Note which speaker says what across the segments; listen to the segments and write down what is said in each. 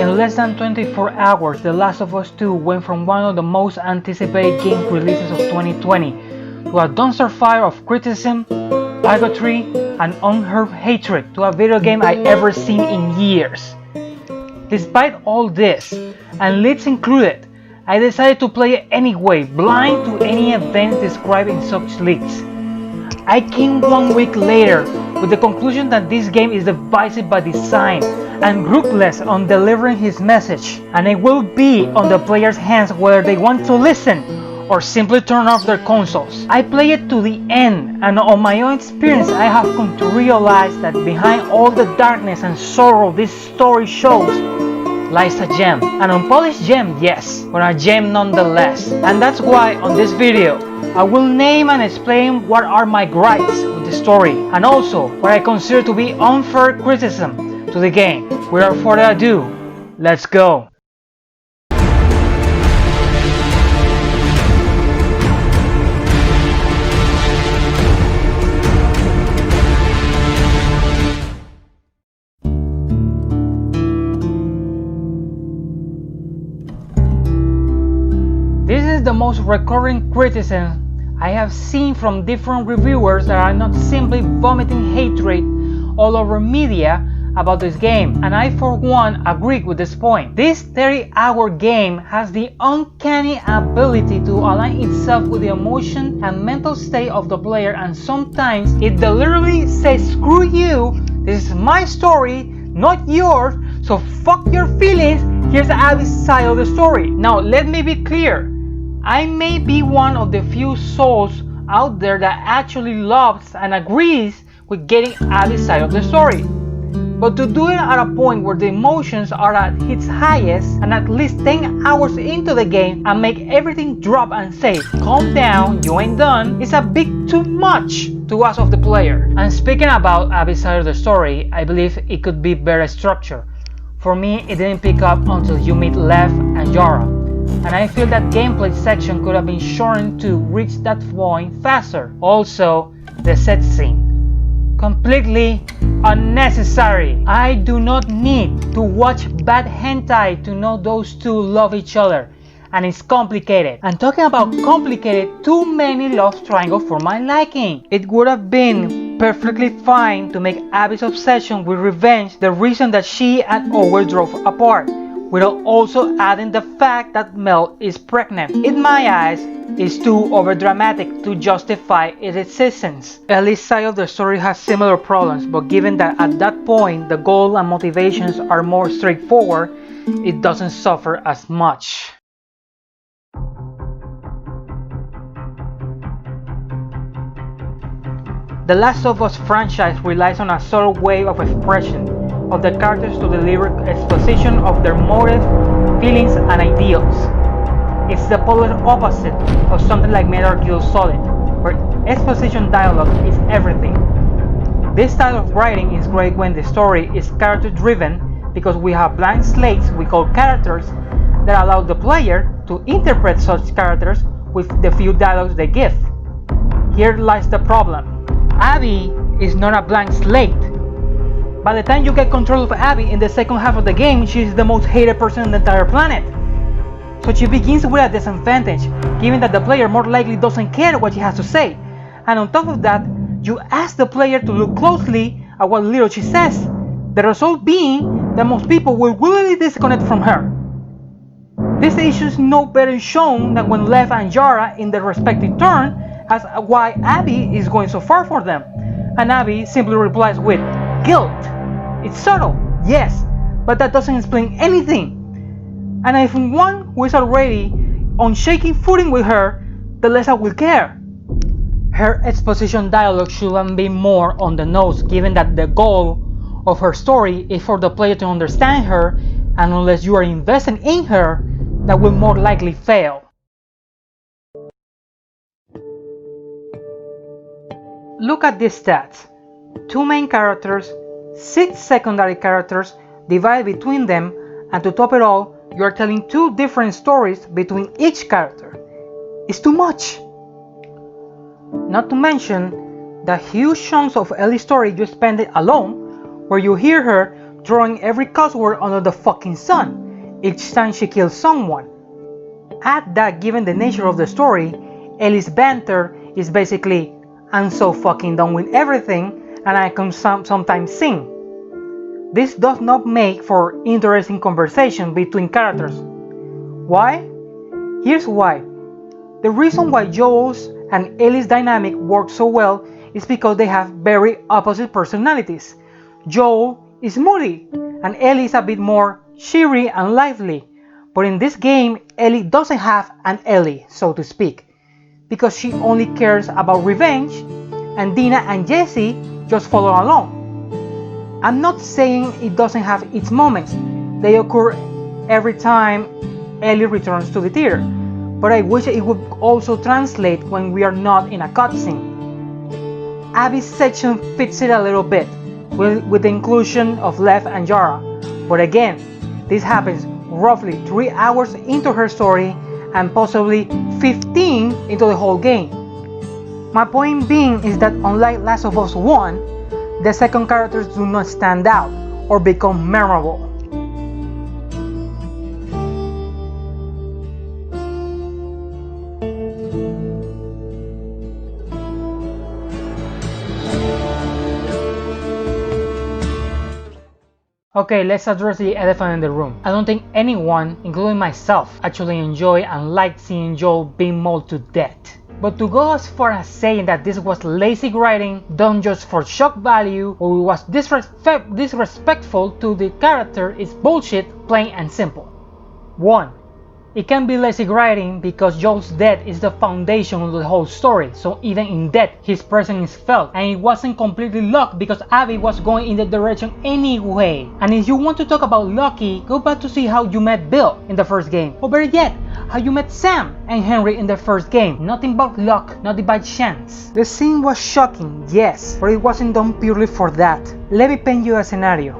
Speaker 1: In less than 24 hours, The Last of Us 2 went from one of the most anticipated game releases of 2020 to a dumpster fire of criticism, bigotry, and unheard hatred to a video game I ever seen in years. Despite all this, and leaks included, I decided to play it anyway, blind to any events described in such leaks. I came 1 week later with the conclusion that this game is divisive by design and ruthless on delivering his message, and it will be on the players' hands whether they want to listen or simply turn off their consoles. I played it to the end, and on my own experience I have come to realize that behind all the darkness and sorrow this story shows lies a gem. An unpolished gem, yes, but a gem nonetheless. And that's why on this video I will name and explain what are my gripes with the story, and also what I consider to be unfair criticism to the game. Without further ado, let's go! This is the most recurring criticism I have seen from different reviewers that are not simply vomiting hatred all over media about this game, and I for one agree with this point. This 30-hour game has the uncanny ability to align itself with the emotion and mental state of the player, and sometimes it deliberately says, screw you, this is my story, not yours, so fuck your feelings, here's Abby's side of the story. Now let me be clear, I may be one of the few souls out there that actually loves and agrees with getting Abby's side of the story. But to do it at a point where the emotions are at its highest and at least 10 hours into the game and make everything drop and say, calm down, you ain't done, is a bit too much to ask of the player. And speaking about Abby's side of the story, I believe it could be better structured. For me, it didn't pick up until you meet Lev and Yara. And I feel that gameplay section could have been shortened to reach that point faster. Also, the set scene. Completely unnecessary. I do not need to watch bad hentai to know those two love each other. And it's complicated. And talking about complicated, too many love triangles for my liking. It would have been perfectly fine to make Abby's obsession with revenge the reason that she and Owen drove apart, without also adding the fact that Mel is pregnant. In my eyes, it's too overdramatic to justify its existence. Ellie's side of the story has similar problems, but given that at that point the goal and motivations are more straightforward, it doesn't suffer as much. The Last of Us franchise relies on a subtle way of expression of the characters to deliver exposition of their motives, feelings, and ideals. It's the polar opposite of something like Metal Gear Solid, where exposition dialogue is everything. This style of writing is great when the story is character-driven because we have blank slates we call characters that allow the player to interpret such characters with the few dialogues they give. Here lies the problem. Abby is not a blank slate. By the time you get control of Abby in the second half of the game, she is the most hated person on the entire planet. So she begins with a disadvantage, given that the player more likely doesn't care what she has to say. And on top of that, you ask the player to look closely at what little she says, the result being that most people will willingly disconnect from her. This issue is no better shown than when Lev and Yara in their respective turn asks why Abby is going so far for them, and Abby simply replies with guilt. It's subtle, yes, but that doesn't explain anything. And if one who is already on shaky footing with her, the less I will care. Her exposition dialogue shouldn't be more on the nose, given that the goal of her story is for the player to understand her, and unless you are invested in her, that will more likely fail. Look at these stats. 2 main characters, 6 secondary characters divided between them, and to top it all, you are telling 2 different stories between each character. It's too much. Not to mention the huge chunks of Ellie's story you spend it alone, where you hear her throwing every cuss word under the fucking sun each time she kills someone. Add that given the nature of the story, Ellie's banter is basically, I'm so fucking done with everything and I can sometimes sing. This does not make for interesting conversation between characters. Why? Here's why. The reason why Joel's and Ellie's dynamic works so well is because they have very opposite personalities. Joel is moody and Ellie is a bit more cheery and lively, but in this game Ellie doesn't have an Ellie, so to speak, because she only cares about revenge and Dina and Jesse just follow along. I'm not saying it doesn't have its moments, they occur every time Ellie returns to the theater, but I wish it would also translate when we are not in a cutscene. Abby's section fits it a little bit, with the inclusion of Lev and Yara, but again, this happens roughly 3 hours into her story and possibly 15 into the whole game. My point being is that unlike Last of Us 1, the second characters do not stand out or become memorable. Okay, let's address the elephant in the room. I don't think anyone, including myself, actually enjoy and liked seeing Joel being mauled to death. But to go as far as saying that this was lazy writing done just for shock value or was disrespectful to the character is bullshit, plain and simple. 1. It can be lazy writing because Joel's death is the foundation of the whole story, so even in death his presence is felt, and it wasn't completely luck because Abby was going in that direction anyway. And if you want to talk about lucky, go back to see how you met Bill in the first game, or better yet, how you met Sam and Henry in the first game. Nothing but luck, nothing by chance. The scene was shocking, yes, but it wasn't done purely for that. Let me paint you a scenario.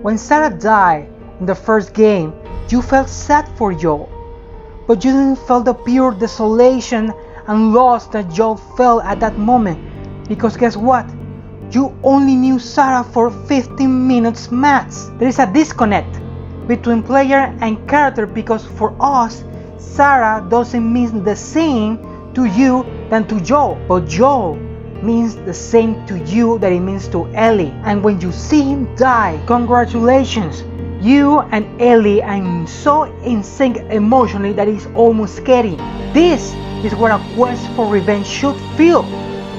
Speaker 1: When Sarah died in the first game, you felt sad for Joel, but you didn't feel the pure desolation and loss that Joel felt at that moment, because guess what? You only knew Sarah for 15 minutes max. There is a disconnect between player and character because for us, Sarah doesn't mean the same to you than to Joel, but Joel means the same to you that it means to Ellie. And when you see him die, congratulations! You and Ellie are so in sync emotionally that it's almost scary. This is what a quest for revenge should feel.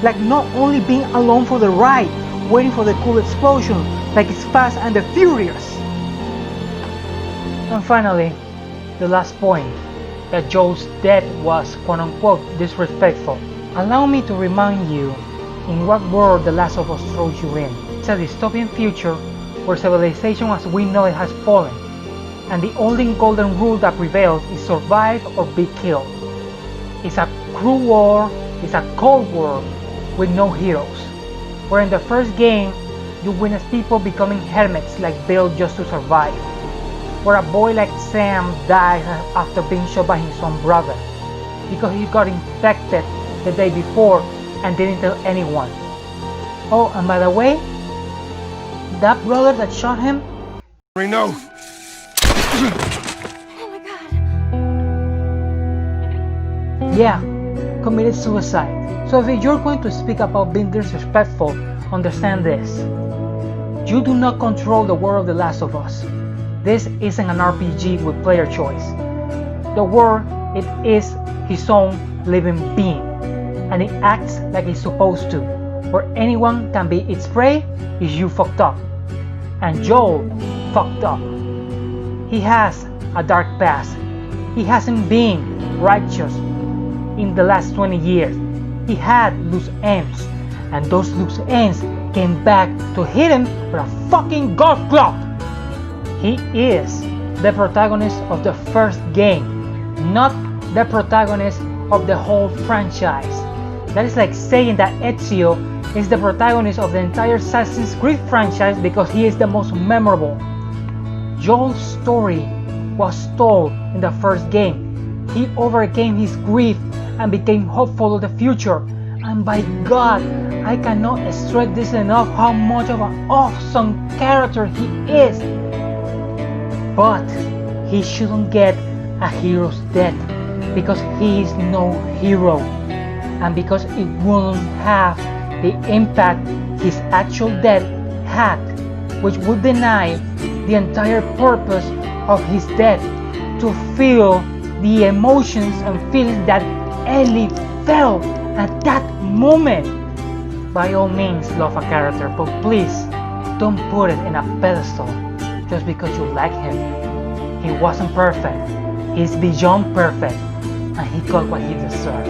Speaker 1: Like not only being alone for the ride, waiting for the cool explosion, like it's Fast and the Furious. And finally, the last point, that Joel's death was quote-unquote disrespectful. Allow me to remind you in what world The Last of Us throws you in. It's a dystopian future where civilization as we know it has fallen, and the only golden rule that prevails is survive or be killed. It's a cruel war, it's a cold war with no heroes, where in the first game you witness people becoming hermits like Bill just to survive, where a boy like Sam dies after being shot by his own brother because he got infected the day before and didn't tell anyone. Oh, and by the way, that brother that shot him?
Speaker 2: We know.
Speaker 3: Oh my god.
Speaker 1: Yeah, committed suicide. So if you're going to speak about being disrespectful, understand this. You do not control the world of The Last of Us. This isn't an RPG with player choice. The world, it is his own living being, and it acts like it's supposed to, where anyone can be its prey if you fucked up. And Joel fucked up. He has a dark past. He hasn't been righteous in the last 20 years. He had loose ends, and those loose ends came back to hit him with a fucking golf club. He is the protagonist of the first game, not the protagonist of the whole franchise. That is like saying that Ezio is the protagonist of the entire Assassin's Creed franchise because he is the most memorable. Joel's story was told in the first game. He overcame his grief and became hopeful of the future. And by God, I cannot stress this enough how much of an awesome character he is. But he shouldn't get a hero's death because he is no hero, and because it wouldn't have the impact his actual death had, which would deny the entire purpose of his death, to feel the emotions and feelings that Ellie felt at that moment. By all means, love a character, but please don't put it in a pedestal just because you like him. He wasn't perfect. He's beyond perfect, and he got what he deserved.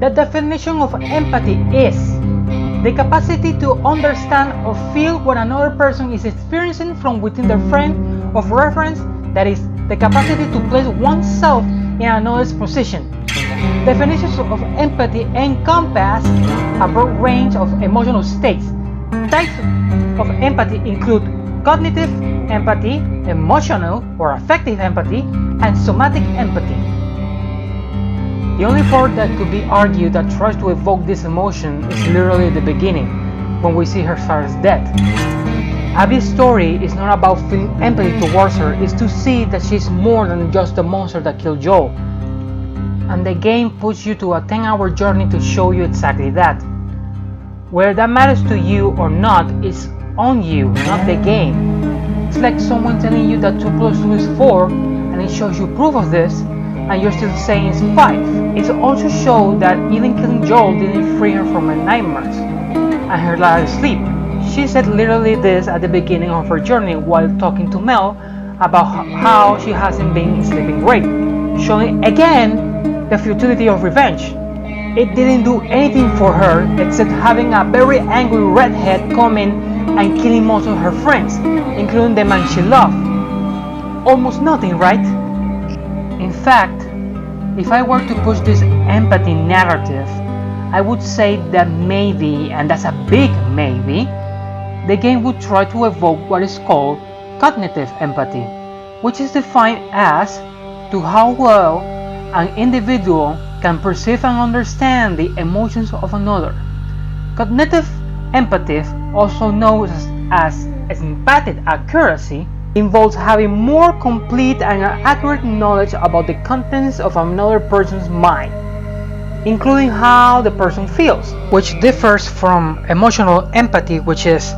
Speaker 1: The definition of empathy is the capacity to understand or feel what another person is experiencing from within their frame of reference, that is, the capacity to place oneself in another's position. Definitions of empathy encompass a broad range of emotional states. Types of empathy include cognitive empathy, emotional or affective empathy, and somatic empathy. The only part that could be argued that tries to evoke this emotion is literally the beginning, when we see her father's death. Abby's story is not about feeling empathy towards her, it's to see that she's more than just the monster that killed Joel. And the game puts you to a 10-hour journey to show you exactly that. Whether that matters to you or not is on you, not the game. It's like someone telling you that 2 + 2 is 4, and it shows you proof of this, and you're still saying it's 5. It also showed that even killing Joel didn't free her from her nightmares and her lack of sleep. She said literally this at the beginning of her journey while talking to Mel about how she hasn't been sleeping great, showing again the futility of revenge. It didn't do anything for her except having a very angry redhead come in and killing most of her friends, including the man she loved. Almost nothing, right? In fact, if I were to push this empathy narrative, I would say that maybe, and that's a big maybe, the game would try to evoke what is called cognitive empathy, which is defined as to how well an individual can perceive and understand the emotions of another. Cognitive empathy, also known as empathic accuracy, involves having more complete and accurate knowledge about the contents of another person's mind, including how the person feels, which differs from emotional empathy, which is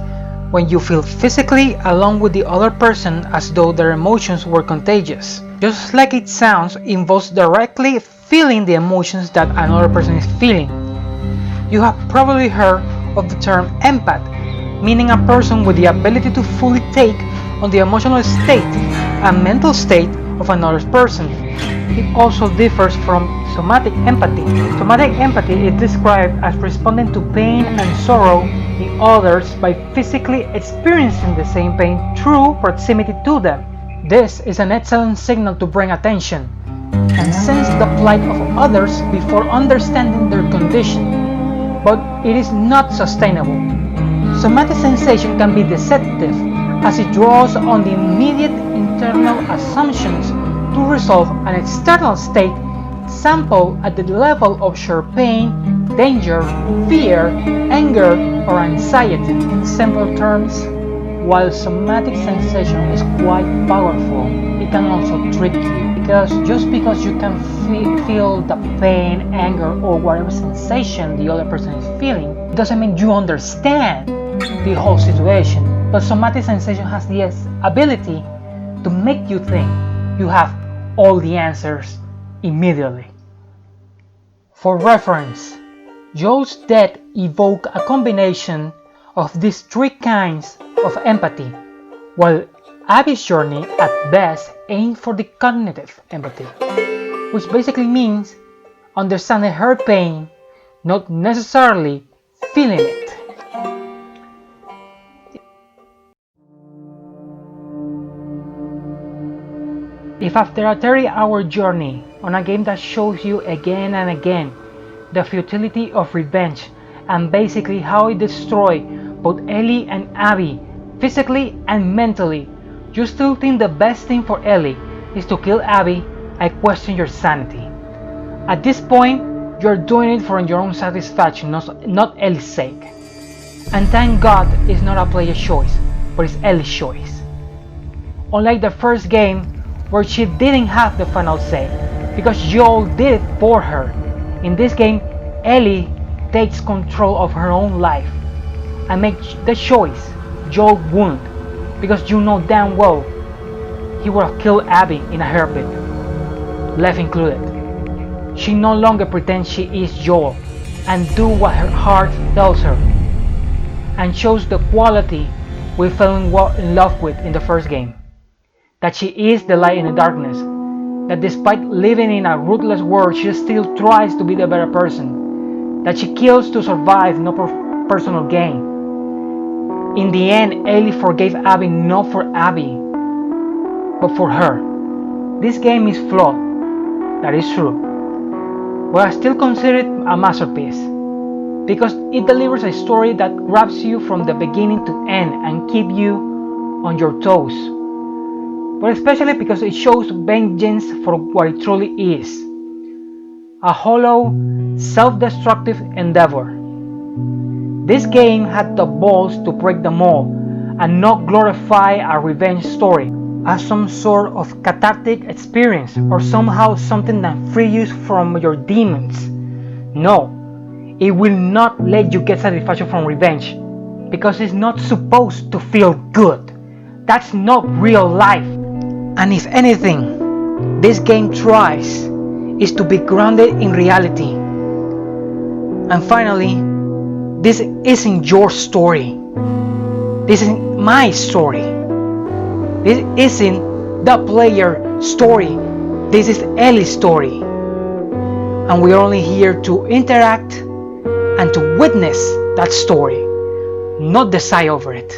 Speaker 1: when you feel physically along with the other person as though their emotions were contagious. Just like it sounds, it involves directly feeling the emotions that another person is feeling. You have probably heard of the term empath, meaning a person with the ability to fully take on the emotional state and mental state of another person. It also differs from somatic empathy. Somatic empathy is described as responding to pain and sorrow in others by physically experiencing the same pain through proximity to them. This is an excellent signal to bring attention and sense the plight of others before understanding their condition, but it is not sustainable. Somatic sensation can be deceptive as it draws on the immediate internal assumptions to resolve an external state sample at the level of sheer pain, danger, fear, anger, or anxiety. In simple terms, while somatic sensation is quite powerful, it can also trick you, because just because you can feel the pain, anger, or whatever sensation the other person is feeling, doesn't mean you understand the whole situation. But somatic sensation has the ability to make you think you have all the answers immediately. For reference, Joel's death evoked a combination of these 3 kinds of empathy, while Abby's journey at best aimed for the cognitive empathy, which basically means understanding her pain, not necessarily feeling it. If after a 30-hour journey on a game that shows you again and again the futility of revenge and basically how it destroys both Ellie and Abby physically and mentally, you still think the best thing for Ellie is to kill Abby I question your sanity. At this point, you're doing it for your own satisfaction, not Ellie's sake. And thank God it's not a player's choice, but it's Ellie's choice. Unlike the first game, where she didn't have the final say, because Joel did it for her. In this game, Ellie takes control of her own life and makes the choice Joel wouldn't, because you know damn well he would have killed Abby in a heartbeat, Lev included. She no longer pretends she is Joel and do what her heart tells her, and shows the quality we fell in love with in the first game. That she is the light in the darkness, that despite living in a ruthless world, she still tries to be the better person, that she kills to survive, not for personal gain. In the end, Ellie forgave Abby not for Abby, but for her. This game is flawed, that is true, but I still consider it a masterpiece, because it delivers a story that grabs you from the beginning to end and keeps you on your toes, but especially because it shows vengeance for what it truly is, a hollow, self-destructive endeavor. This game had the balls to break the mold and not glorify a revenge story as some sort of cathartic experience or somehow something that frees you from your demons. No, it will not let you get satisfaction from revenge, because it's not supposed to feel good. That's not real life. And if anything, this game tries is to be grounded in reality. And finally, this isn't your story. This isn't my story. This isn't the player story. This is Ellie's story. And we are only here to interact and to witness that story, not decide over it.